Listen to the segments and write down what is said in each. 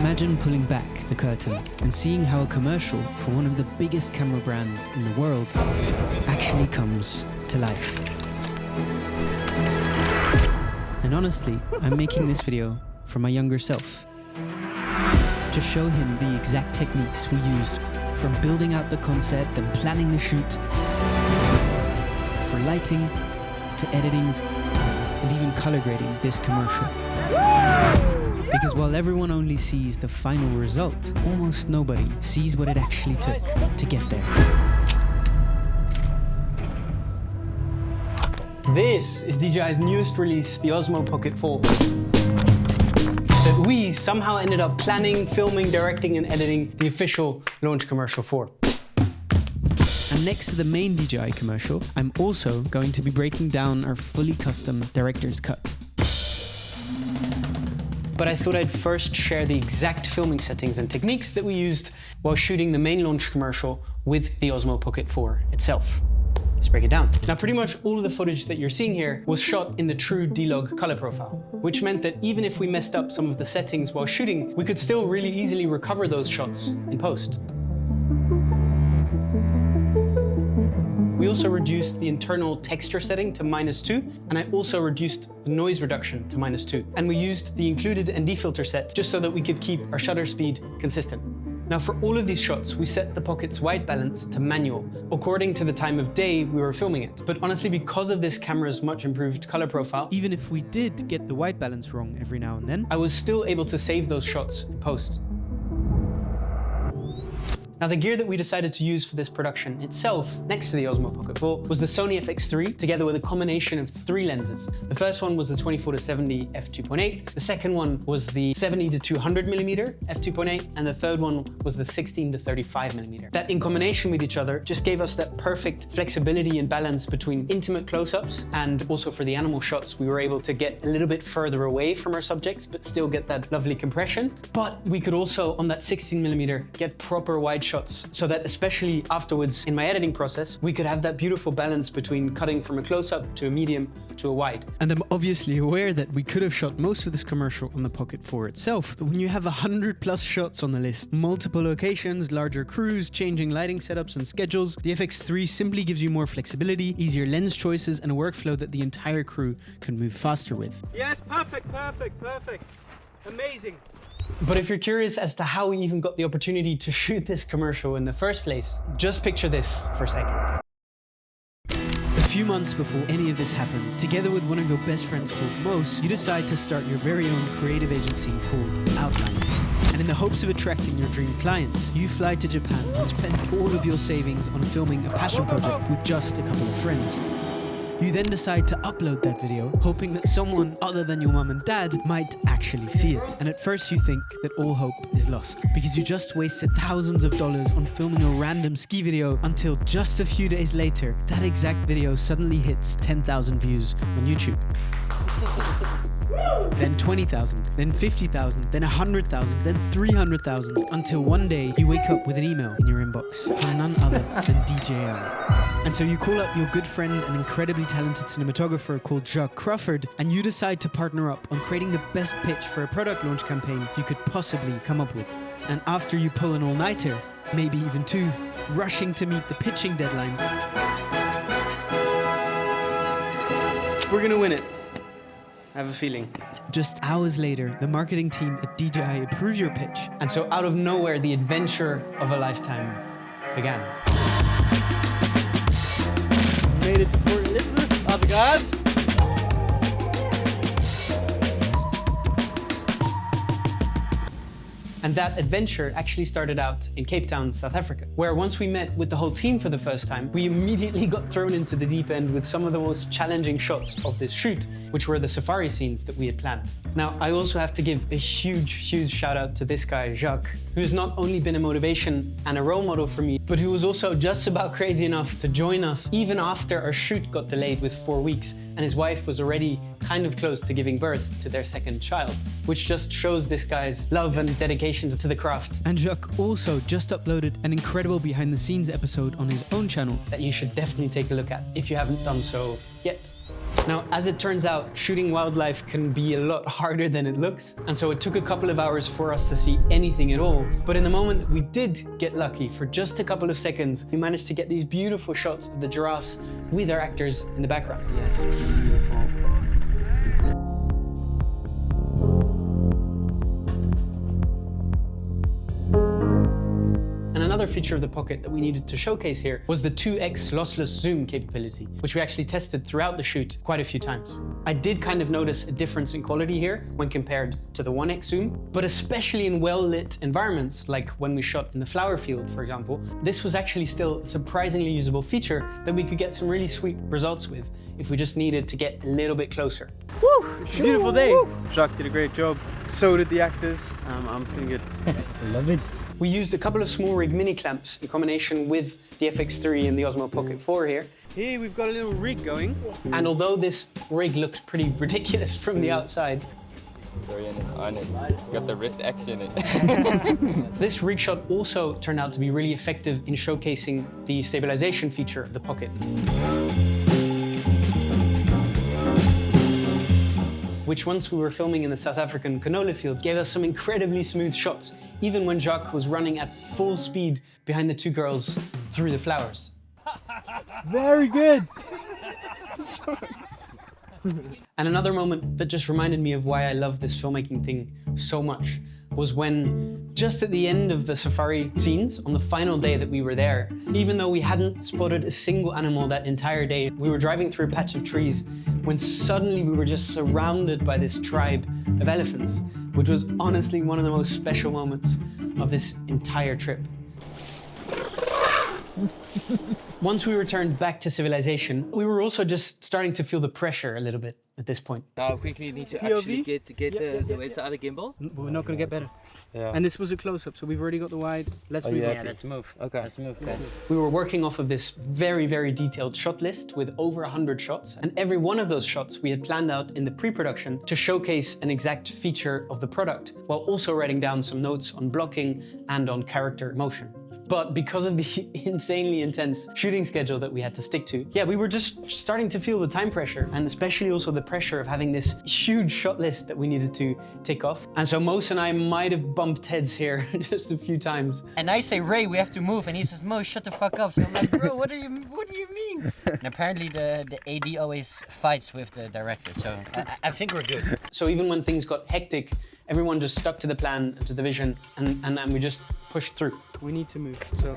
Imagine pulling back the curtain and seeing how a commercial for one of the biggest camera brands in the world actually comes to life. And honestly, I'm making this video for my younger self, to show him the exact techniques we used from building out the concept and planning the shoot, for lighting, to editing, and even color grading this commercial. Because while everyone only sees the final result, almost nobody sees what it actually took to get there. This is DJI's newest release, the Osmo Pocket 4, that we somehow ended up planning, filming, directing, and editing the official launch commercial for. And next to the main DJI commercial, I'm also going to be breaking down our fully custom director's cut. But I thought I'd first share the exact filming settings and techniques that we used while shooting the main launch commercial with the Osmo Pocket 4 itself. Let's break it down. Now, pretty much all of the footage that you're seeing here was shot in the true D-Log color profile, which meant that even if we messed up some of the settings while shooting, we could still really easily recover those shots in post. We also reduced the internal texture setting to -2, and I also reduced the noise reduction to -2. And we used the included ND filter set just so that we could keep our shutter speed consistent. Now, for all of these shots, we set the Pocket's white balance to manual, according to the time of day we were filming it. But honestly, because of this camera's much improved color profile, Even if we did get the white balance wrong every now and then, I was still able to save those shots in post. Now, the gear that we decided to use for this production itself, next to the Osmo Pocket 4, was the Sony FX3, together with a combination of 3 lenses. The first one was the 24-70 f2.8, the second one was the 70-200mm f2.8, and the third one was the 16-35mm. That, in combination with each other, just gave us that perfect flexibility and balance between intimate close-ups, and also for the animal shots, we were able to get a little bit further away from our subjects, but still get that lovely compression. But we could also, on that 16mm, get proper wide shots, so that especially afterwards in my editing process, we could have that beautiful balance between cutting from a close-up to a medium to a wide. and I'm obviously aware that we could have shot most of this commercial on the Pocket 4 itself, but when you have 100+ shots on the list, multiple locations, larger crews, changing lighting setups and schedules, the FX3 simply gives you more flexibility, easier lens choices, and a workflow that the entire crew can move faster with. Yes, perfect. Amazing. But if you're curious as to how we even got the opportunity to shoot this commercial in the first place, just picture this for a second. A few months before any of this happened, together with one of your best friends called Mos, you decide to start your very own creative agency called Outline. And in the hopes of attracting your dream clients, you fly to Japan and spend all of your savings on filming a passion project with just a couple of friends. You then decide to upload that video, hoping that someone other than your mum and dad might actually see it. And at first you think that all hope is lost, because you just wasted thousands of dollars on filming a random ski video until just a few days later, that exact video suddenly hits 10,000 views on YouTube. Then 20,000, then 50,000, then 100,000, then 300,000, until one day you wake up with an email in your inbox from none other than DJI. And so you call up your good friend and incredibly talented cinematographer called Jacques, and you decide to partner up on creating the best pitch for a product launch campaign you could possibly come up with. And after you pull an all-nighter, maybe even 2, rushing to meet the pitching deadline, We're gonna win it. I have a feeling. just hours later, the marketing team at DJI approve your pitch. And so out of nowhere, the adventure of a lifetime began. Made it to Port Elizabeth. How's it, guys? And that adventure actually started out in Cape Town, South Africa, where once we met with the whole team for the first time, we immediately got thrown into the deep end with some of the most challenging shots of this shoot, which were the safari scenes that we had planned. Now, I also have to give a huge shout out to this guy, Jacques, who's not only been a motivation and a role model for me, but who was also just about crazy enough to join us even after our shoot got delayed with 4 weeks, and his wife was already kind of close to giving birth to their second child, which just shows this guy's love and dedication to the craft. And Jacques also just uploaded an incredible behind-the-scenes episode on his own channel That you should definitely take a look at if you haven't done so yet. Now, as it turns out, shooting wildlife can be a lot harder than it looks. And so it took a couple of hours for us to see anything at all. But in the moment that we did get lucky, for just a couple of seconds, we managed to get these beautiful shots of the giraffes with our actors in the background. Yes, beautiful. And another feature of the Pocket that we needed to showcase here was the 2x lossless zoom capability, which we actually tested throughout the shoot quite a few times. I did kind of notice a difference in quality here when compared to the 1x zoom, but especially in well-lit environments, like when we shot in the flower field, for example, this was actually still a surprisingly usable feature that we could get some really sweet results with if we just needed to get a little bit closer. Woo! It's a beautiful day. Jacques did a great job. So did the actors. I'm feeling good. Love it. We used a couple of small rig mini clamps in combination with the FX3 and the Osmo Pocket 4 here. Here we've got a little rig going. And although this rig looked pretty ridiculous from the outside, Very on it. Got the wrist action in it. this rig shot also turned out to be really effective in showcasing the stabilization feature of the Pocket, which once we were filming in the South African canola fields gave us some incredibly smooth shots, even when Jacques was running at full speed behind the two girls through the flowers. Very good. And another moment that just reminded me of why I love this filmmaking thing so much was when, just at the end of the safari scenes, on the final day that we were there, even though we hadn't spotted a single animal that entire day, we were driving through a patch of trees when suddenly we were just surrounded by this tribe of elephants, which was honestly one of the most special moments of this entire trip. Once we returned back to civilization, we were also just starting to feel the pressure a little bit at this point. Now we quickly need to POV? actually get where's the other gimbal? We're not going to get better. Yeah. And this was a close-up, so we've already got the wide. Let's move yeah. on. Let's move. Okay. Let's move. We were working off of this very, very detailed shot list with over 100 shots, and every one of those shots we had planned out in the pre-production to showcase an exact feature of the product, while also writing down some notes on blocking and on character motion. But because of the insanely intense shooting schedule that we had to stick to, yeah, we were just starting to feel the time pressure, and especially also the pressure of having this huge shot list that we needed to tick off. And so Mos and I might have bumped heads here just a few times. And I say, Ray, we have to move. And he says, Mo, shut the fuck up. So I'm like, bro, what do you mean? And apparently the AD always fights with the director. So I think we're good. So even when things got hectic, everyone just stuck to the plan and to the vision, and we just pushed through. We need to move. So,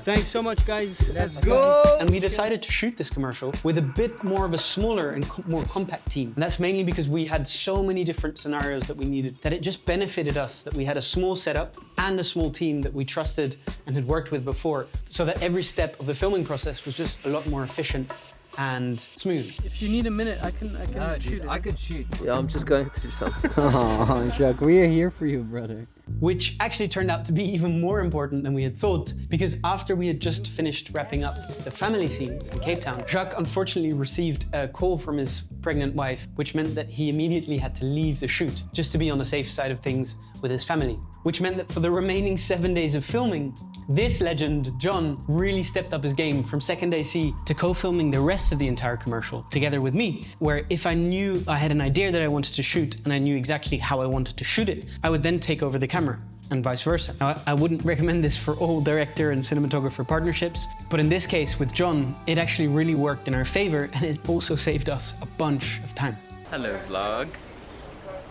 thanks so much, guys. Let's go. And we decided to shoot this commercial with a bit more of a smaller and more compact team. And that's mainly because we had so many different scenarios that we needed that it just benefited us that we had a small setup and a small team that we trusted and had worked with before, so that every step of the filming process was just a lot more efficient and smooth. If you need a minute, I can shoot it. I could shoot. Yeah, I'm just going through something. Oh, Jacques, we are here for you, brother. Which actually turned out to be even more important than we had thought, because after we had just finished wrapping up the family scenes in Cape Town, Jacques unfortunately received a call from his pregnant wife, which meant that he immediately had to leave the shoot just to be on the safe side of things with his family. Which meant that for the remaining 7 days of filming, this legend, John, really stepped up his game from second AC to co-filming the rest of the entire commercial together with me, where if I knew I had an idea that I wanted to shoot and I knew exactly how I wanted to shoot it, I would then take over the camera, and vice versa. Now, I wouldn't recommend this for all director and cinematographer partnerships, but in this case with John, it actually really worked in our favor, and it also saved us a bunch of time. Hello, vlog.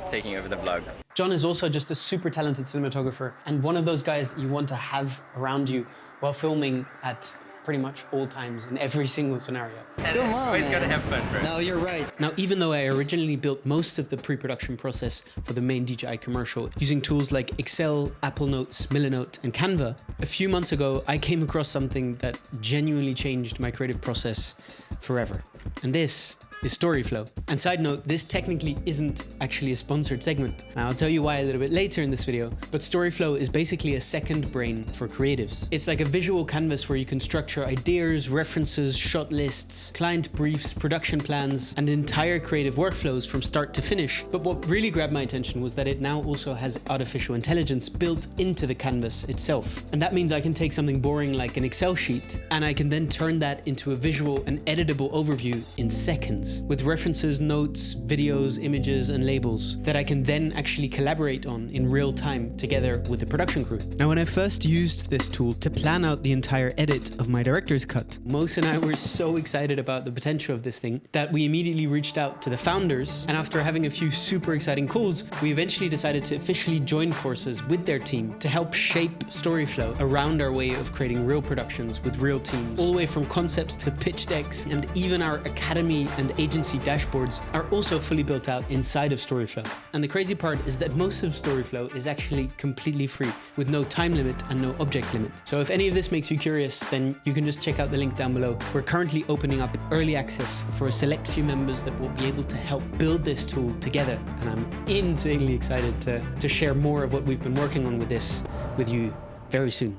Taking over the vlog. John is also just a super talented cinematographer and one of those guys that you want to have around you while filming at pretty much all times in every single scenario. Come on, Always man. gotta have fun, bro. No, you're right. Now, even though I originally built most of the pre-production process for the main DJI commercial using tools like Excel, Apple Notes, Milanote, and Canva, a few months ago, I came across something that genuinely changed my creative process forever. And this is STORYFLOW. And side note, this technically isn't actually a sponsored segment. Now, I'll tell you why a little bit later in this video, but STORYFLOW is basically a second brain for creatives. It's like a visual canvas where you can structure ideas, references, shot lists, client briefs, production plans, and entire creative workflows from start to finish. But what really grabbed my attention was that it now also has artificial intelligence built into the canvas itself. And that means I can take something boring like an Excel sheet, and I can then turn that into a visual and editable overview in seconds. scenes with references, notes, videos, images, and labels that I can then actually collaborate on in real time together with the production crew. Now, when I first used this tool to plan out the entire edit of my director's cut, Mos and I were so excited about the potential of this thing that we immediately reached out to the founders, and after having a few super exciting calls, we eventually decided to officially join forces with their team to help shape STORYFLOW around our way of creating real productions with real teams, all the way from concepts to pitch decks, and even our academy and agency dashboards are also fully built out inside of STORYFLOW. And the crazy part is that most of STORYFLOW is actually completely free, with no time limit and no object limit. So if any of this makes you curious, then you can just check out the link down below. We're currently opening up early access for a select few members that will be able to help build this tool together, and I'm insanely excited to share more of what we've been working on with this with you very soon.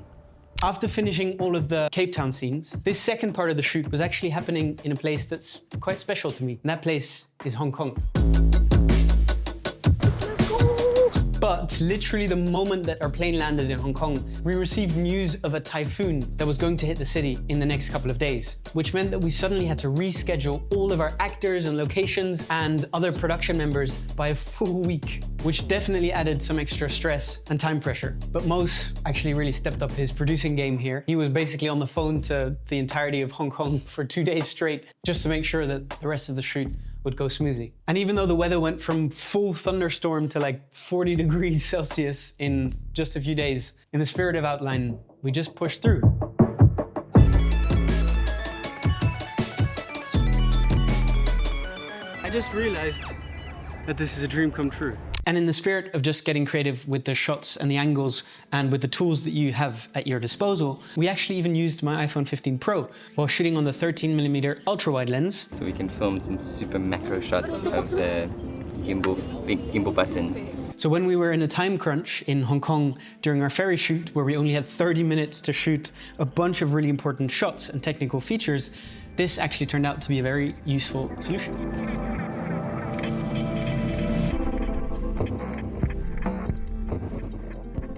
After finishing all of the Cape Town scenes, this second part of the shoot was actually happening in a place that's quite special to me, and that place is Hong Kong. But literally the moment that our plane landed in Hong Kong, we received news of a typhoon that was going to hit the city in the next couple of days, which meant that we suddenly had to reschedule all of our actors and locations and other production members by a full week, which definitely added some extra stress and time pressure. But Mos actually really stepped up his producing game here. He was basically on the phone to the entirety of Hong Kong for 2 days straight, just to make sure that the rest of the shoot would go smoothly. And even though the weather went from full thunderstorm to like 40 degrees Celsius in just a few days, in the spirit of Outline, we just pushed through. I just realized that this is a dream come true. And in the spirit of just getting creative with the shots and the angles and with the tools that you have at your disposal, we actually even used my iPhone 15 Pro while shooting on the 13mm ultra-wide lens. So we can film some super macro shots of the big gimbal buttons. So when we were in a time crunch in Hong Kong during our ferry shoot, where we only had 30 minutes to shoot a bunch of really important shots and technical features, this actually turned out to be a very useful solution.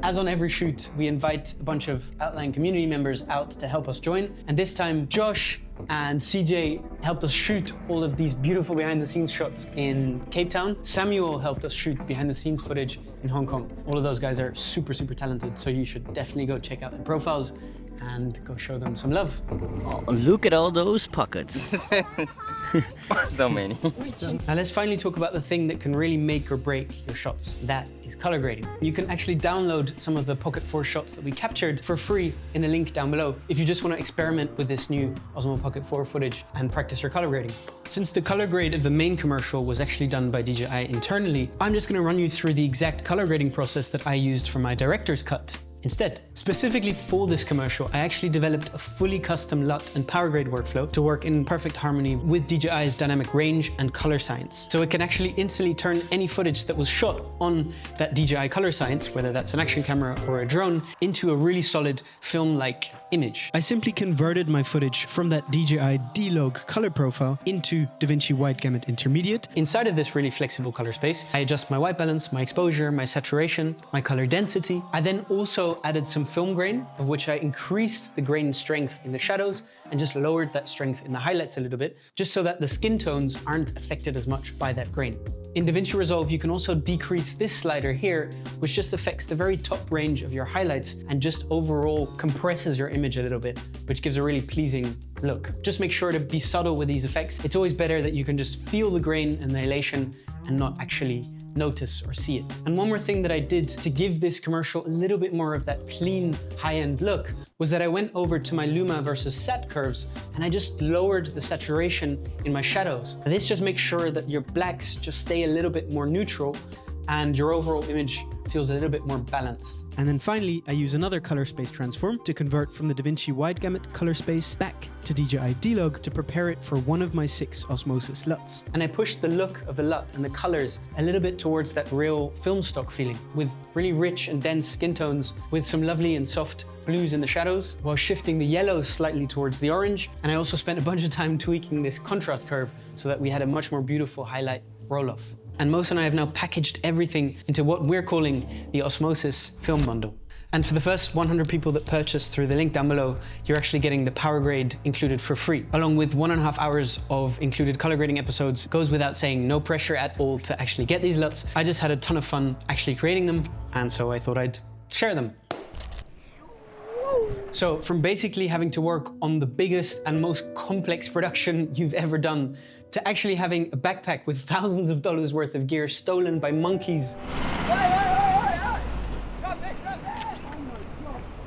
As on every shoot, we invite a bunch of Outline community members out to help us join. And this time, Josh and CJ helped us shoot all of these beautiful behind-the-scenes shots in Cape Town. Samuel helped us shoot behind-the-scenes footage in Hong Kong. All of those guys are super, super talented, so you should definitely go check out their profiles and go show them some love. Oh, look at all those pockets. So many. Now let's finally talk about the thing that can really make or break your shots. That is color grading. You can actually download some of the Pocket 4 shots that we captured for free in a link down below if you just want to experiment with this new Osmo Pocket 4 footage and practice your color grading. Since the color grade of the main commercial was actually done by DJI internally, I'm just going to run you through the exact color grading process that I used for my director's cut. Instead, specifically for this commercial, I actually developed a fully custom LUT and power grade workflow to work in perfect harmony with DJI's dynamic range and color science. So it can actually instantly turn any footage that was shot on that DJI color science, whether that's an action camera or a drone, into a really solid film-like image. I simply converted my footage from that DJI D-Log color profile into DaVinci Wide Gamut Intermediate. Inside of this really flexible color space, I adjust my white balance, my exposure, my saturation, my color density. I then also added some film grain, of which I increased the grain strength in the shadows and just lowered that strength in the highlights a little bit, just so that the skin tones aren't affected as much by that grain. In DaVinci Resolve, you can also decrease this slider here, which just affects the very top range of your highlights and just overall compresses your image a little bit, which gives a really pleasing look. Just make sure to be subtle with these effects. It's always better that you can just feel the grain and the elation and not actually notice or see it. And one more thing that I did to give this commercial a little bit more of that clean, high-end look was that I went over to my Luma versus Sat curves and I just lowered the saturation in my shadows. And this just makes sure that your blacks just stay a little bit more neutral and your overall image feels a little bit more balanced. And then finally, I use another color space transform to convert from the DaVinci Wide Gamut color space back to DJI D-Log to prepare it for one of my 6 OSMOSIS LUTs. And I pushed the look of the LUT and the colors a little bit towards that real film stock feeling, with really rich and dense skin tones, with some lovely and soft blues in the shadows, while shifting the yellows slightly towards the orange. And I also spent a bunch of time tweaking this contrast curve so that we had a much more beautiful highlight roll-off. And Mos and I have now packaged everything into what we're calling the OSMOSIS film bundle. And for the first 100 people that purchase through the link down below, you're actually getting the power grade included for free, along with 1.5 hours of included color grading episodes. Goes without saying, no pressure at all to actually get these LUTs. I just had a ton of fun actually creating them, and so I thought I'd share them. So from basically having to work on the biggest and most complex production you've ever done, to actually having a backpack with thousands of dollars worth of gear stolen by monkeys,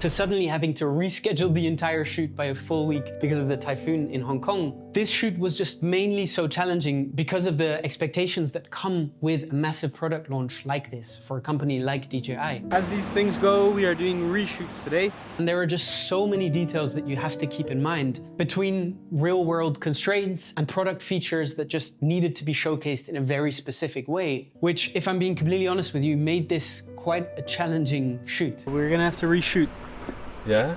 to suddenly having to reschedule the entire shoot by a full week because of the typhoon in Hong Kong. This shoot was just mainly so challenging because of the expectations that come with a massive product launch like this for a company like DJI. As these things go, we are doing reshoots today. And there are just so many details that you have to keep in mind between real-world constraints and product features that just needed to be showcased in a very specific way, which, if I'm being completely honest with you, made this quite a challenging shoot. We're gonna have to reshoot. Yeah?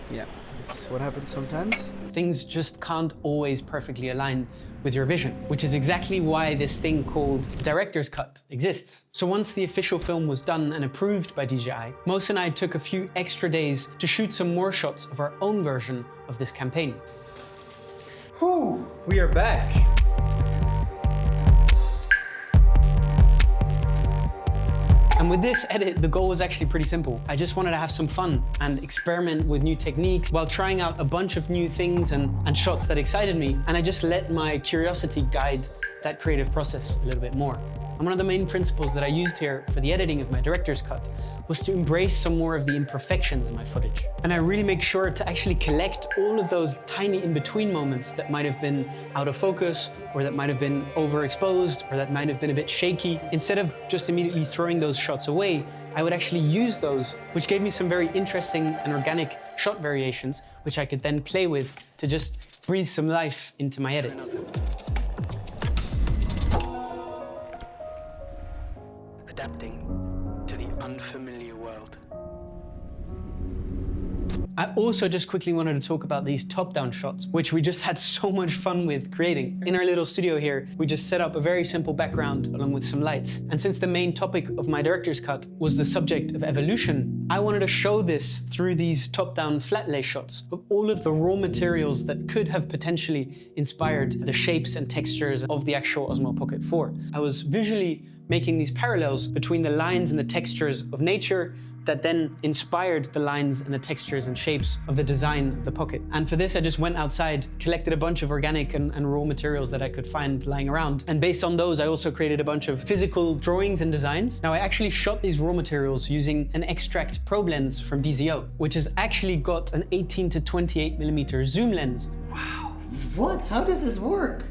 Yeah, that's what happens sometimes. Things just can't always perfectly align with your vision, which is exactly why this thing called director's cut exists. So once the official film was done and approved by DJI, Mos and I took a few extra days to shoot some more shots of our own version of this campaign. Whew, we are back. And with this edit, the goal was actually pretty simple. I just wanted to have some fun and experiment with new techniques while trying out a bunch of new things and shots that excited me. And I just let my curiosity guide that creative process a little bit more. And one of the main principles that I used here for the editing of my director's cut was to embrace some more of the imperfections in my footage. And I really make sure to actually collect all of those tiny in-between moments that might have been out of focus, or that might have been overexposed, or that might have been a bit shaky. Instead of just immediately throwing those shots away, I would actually use those, which gave me some very interesting and organic shot variations, which I could then play with to just breathe some life into my edit. Adapting to the unfamiliar world. I also just quickly wanted to talk about these top-down shots, which we just had so much fun with creating. In our little studio here, we just set up a very simple background along with some lights. And since the main topic of my director's cut was the subject of evolution, I wanted to show this through these top-down flat lay shots of all of the raw materials that could have potentially inspired the shapes and textures of the actual Osmo Pocket 4. I was visually making these parallels between the lines and the textures of nature that then inspired the lines and the textures and shapes of the design of the Pocket. And for this, I just went outside, collected a bunch of organic and raw materials that I could find lying around. And based on those, I also created a bunch of physical drawings and designs. Now, I actually shot these raw materials using an extract probe lens from DZO, which has actually got an 18 to 28 millimeter zoom lens. Wow, what? How does this work?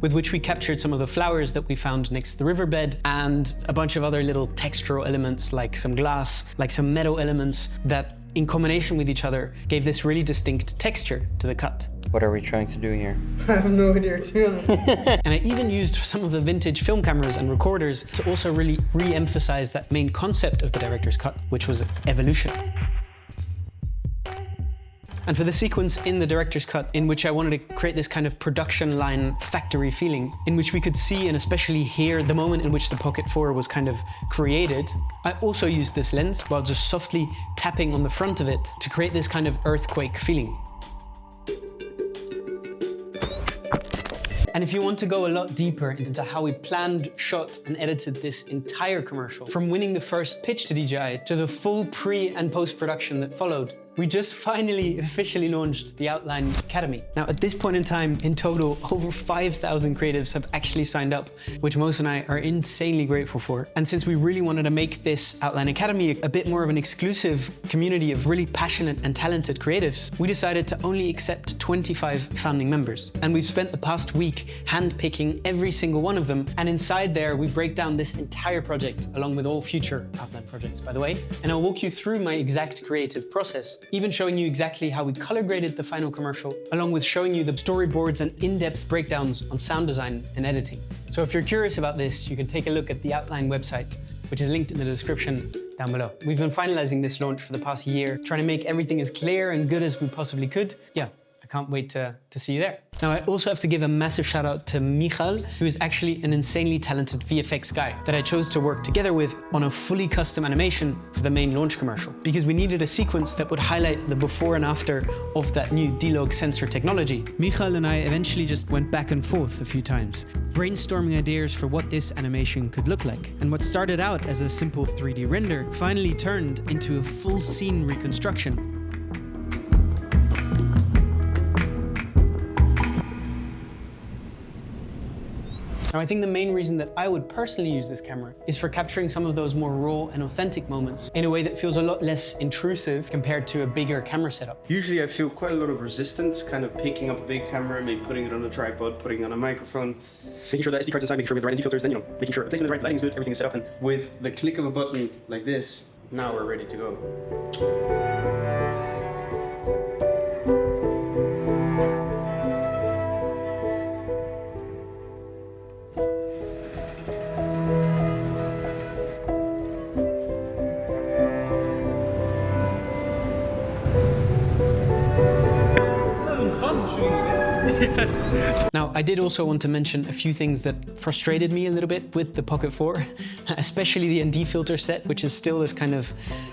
With which we captured some of the flowers that we found next to the riverbed and a bunch of other little textural elements like some glass, like some metal elements that in combination with each other gave this really distinct texture to the cut. What are we trying to do here? I have no idea, to be honest. And I even used some of the vintage film cameras and recorders to also really re-emphasize that main concept of the director's cut, which was evolution. And for the sequence in the director's cut, in which I wanted to create this kind of production line factory feeling, in which we could see and especially hear the moment in which the Pocket 4 was kind of created, I also used this lens while just softly tapping on the front of it to create this kind of earthquake feeling. And if you want to go a lot deeper into how we planned, shot, and edited this entire commercial, from winning the first pitch to DJI to the full pre- and post-production that followed, we just finally officially launched the Outline Academy. Now, at this point in time, in total, over 5,000 creatives have actually signed up, which Mos and I are insanely grateful for. And since we really wanted to make this Outline Academy a bit more of an exclusive community of really passionate and talented creatives, we decided to only accept 25 founding members. And we've spent the past week handpicking every single one of them. And inside there, we break down this entire project, along with all future Outline projects, by the way. And I'll walk you through my exact creative process, even showing you exactly how we color graded the final commercial, along with showing you the storyboards and in-depth breakdowns on sound design and editing. So if you're curious about this, you can take a look at the Outline website, which is linked in the description down below. We've been finalizing this launch for the past year, trying to make everything as clear and good as we possibly could. Yeah, I can't wait to see you there. Now, I also have to give a massive shout out to Michal, who is actually an insanely talented VFX guy that I chose to work together with on a fully custom animation for the main launch commercial, because we needed a sequence that would highlight the before and after of that new D-Log sensor technology. Michal and I eventually just went back and forth a few times, brainstorming ideas for what this animation could look like. And what started out as a simple 3D render finally turned into a full scene reconstruction. Now, I think the main reason that I would personally use this camera is for capturing some of those more raw and authentic moments in a way that feels a lot less intrusive compared to a bigger camera setup. Usually I feel quite a lot of resistance, kind of picking up a big camera, maybe putting it on a tripod, putting it on a microphone, making sure that SD card's inside, making sure we have the right ND filters, then, making sure the placement of the right lighting is good, everything is set up. And with the click of a button like this, now we're ready to go. Now, I did also want to mention a few things that frustrated me a little bit with the Pocket 4, especially the ND filter set, which is still this kind of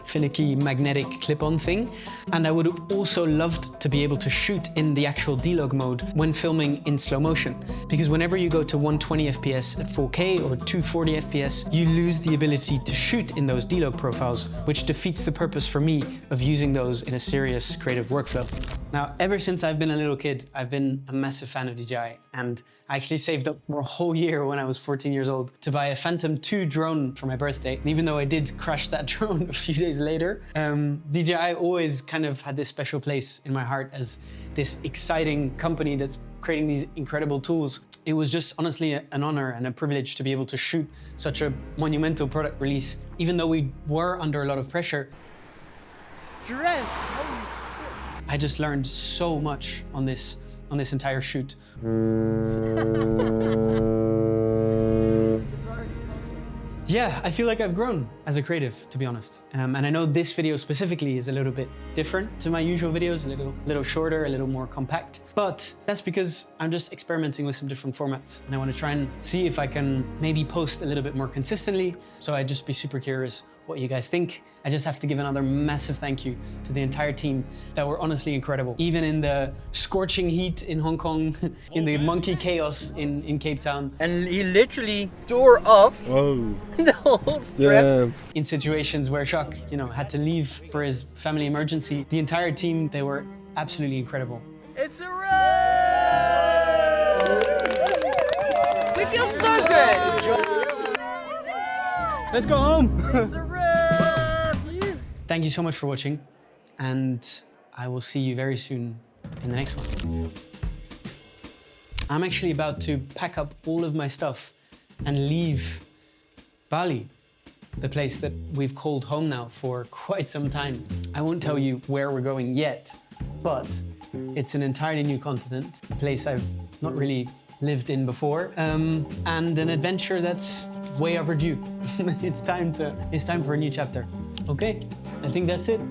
finicky magnetic clip-on thing. And I would have also loved to be able to shoot in the actual D-Log mode when filming in slow motion, because whenever you go to 120 FPS at 4K or 240 FPS, you lose the ability to shoot in those D-Log profiles, which defeats the purpose for me of using those in a serious creative workflow. Now, ever since I've been a little kid, I've been a massive fan of DJI, and I actually saved up for a whole year when I was 14 years old to buy a Phantom 2 drone for my birthday. And even though I did crash that drone a few days later, DJI always kind of had this special place in my heart as this exciting company that's creating these incredible tools. It was just honestly an honor and a privilege to be able to shoot such a monumental product release, even though we were under a lot of pressure. Stress! I just learned so much on this entire shoot. Yeah, I feel like I've grown as a creative, to be honest. And I know this video specifically is a little bit different to my usual videos, a little shorter, a little more compact. But that's because I'm just experimenting with some different formats. And I want to try and see if I can maybe post a little bit more consistently. So I'd just be super curious what you guys think. I just have to give another massive thank you to the entire team that were honestly incredible. Even in the scorching heat in Hong Kong, in the monkey chaos in Cape Town. And he literally tore off the whole strap. In situations where Jacques, had to leave for his family emergency, the entire team, they were absolutely incredible. It's a wrap! We feel so good! Let's go home! Thank you so much for watching, and I will see you very soon in the next one. I'm actually about to pack up all of my stuff and leave Bali, the place that we've called home now for quite some time. I won't tell you where we're going yet, but it's an entirely new continent, a place I've not really lived in before, and an adventure that's way overdue. It's time for a new chapter. Okay, I think that's it.